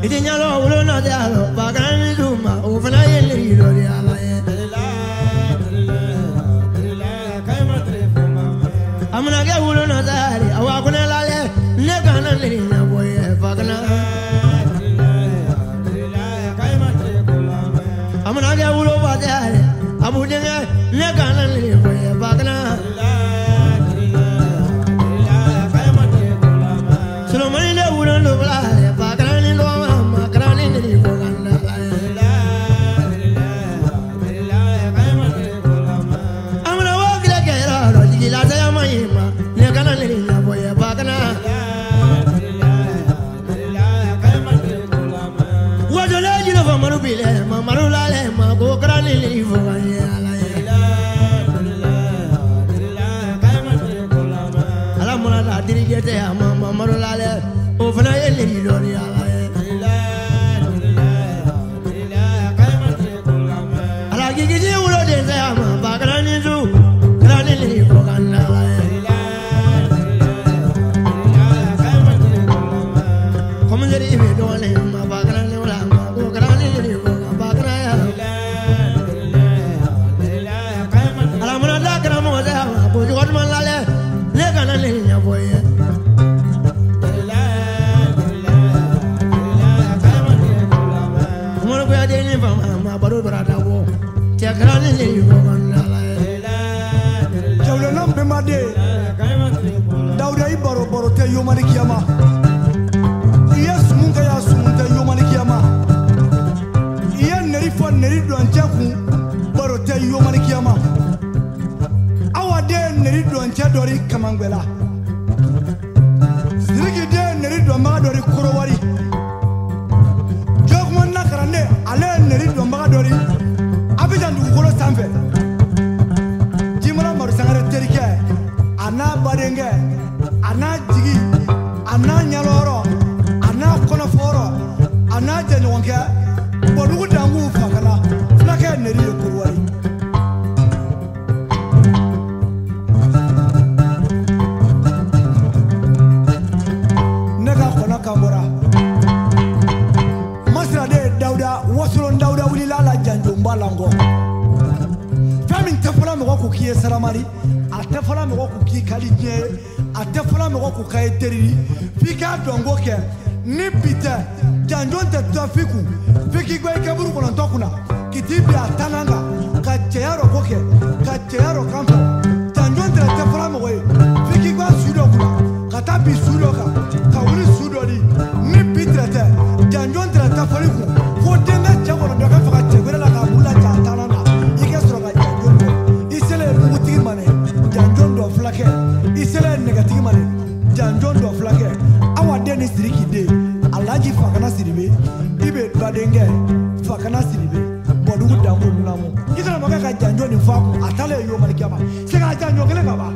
Itinyalo ulo na dialo, bagani duma, ufana yeli lo diala ye. Amuna ge ulo na dari, awakune lale, negana neri na boye bagana. Amuna ge ulo badari, abudenge negana neri boye bagana. Solomoni de ulo no blale, bagana ni lo mama, grani neri boganda. Amuna wakile ge ro, digila saya mayima, negana neri na boye bagana. Wajole jilo fa marubile, ma marulale, ma go grani neri boganda. Alamuna dirigete ama marulale, ofana yeli lori ala. Ala gigi ulo de ama bagrani zu, grani neri boganda. Komanderi be dole ma bagrani ula ma go grani neri boganda bagraya. Alamuna da gramo de ama bo jod malale, le kana neri nya boye. Baru berada wo, cakran ini bukan lain. Jauh nam bemade, Daouda i baro te yomani kiama. Iya sumunta yomani kiama. Iya neri doan jaku baro te yomani kiama. Awade neri doan jadori kamangwela. Sirigi de neri doan magadori kurowari. Jogman nakarane ale neri doan magadori. Abijan dugukolo sanfɛ jimara marusangare terikɛ a n'a badengɛ a n'a jigi a n'a ɲalɔrɔ a n'a kɔnɔfɔrɔ a n'a jɛɲɔgɔnkɛ bɔdugu dangu Faganda fulakɛ neri ye Kouyaté. Ne ka kɔnɔ kan bɔra masirade Daouda Wassolo Daouda wulila la janjomba lango. Fɛn tɛ fɔla mɔgɔ ko k'i ye saramari, a tɛ fɔla mɔgɔ ko k'i ka di diɲɛ ye, a tɛ fɔla mɔgɔ ko k'a ye teri f'i k'a dɔn ko kɛ ni bi tɛ janjon tɛ to f'i kun f'i k'i gɔ i kɛ buru kɔnɔntɔn kunna k'i t'i bi a tannan kan ka cɛya dɔ ko kɛ ka cɛya dɔ kan fɔ janjon tɛ fɔla mɔgɔ ye f'i k'i gɔ su dɔ kunna ka taa bi su dɔ kan ka wuli su dɔ di ni bi tɛ janjon tɛ fɔli kun fo denkɛ cɛ kɔnɔ dɔ ka faga cɛ wɛrɛ la k'a bulu la ja a tannan na i ka sɔrɔ ka janjon dɔ i selen mugutigi ma dɛ janjon dɔ fulakɛ i selen nɛgɛtigi ma dɛ janjon dɔ fulakɛ awa den ni siriki den Alhaji Faganda Sidibé i bɛ badenkɛ Faganda Sidibé bɔdugu danko nunnu na mo i kana mɔkɛ ka janjon nin fɔ a kun a taalen yomani kɛ ma se k'a janjon kelen ka ban.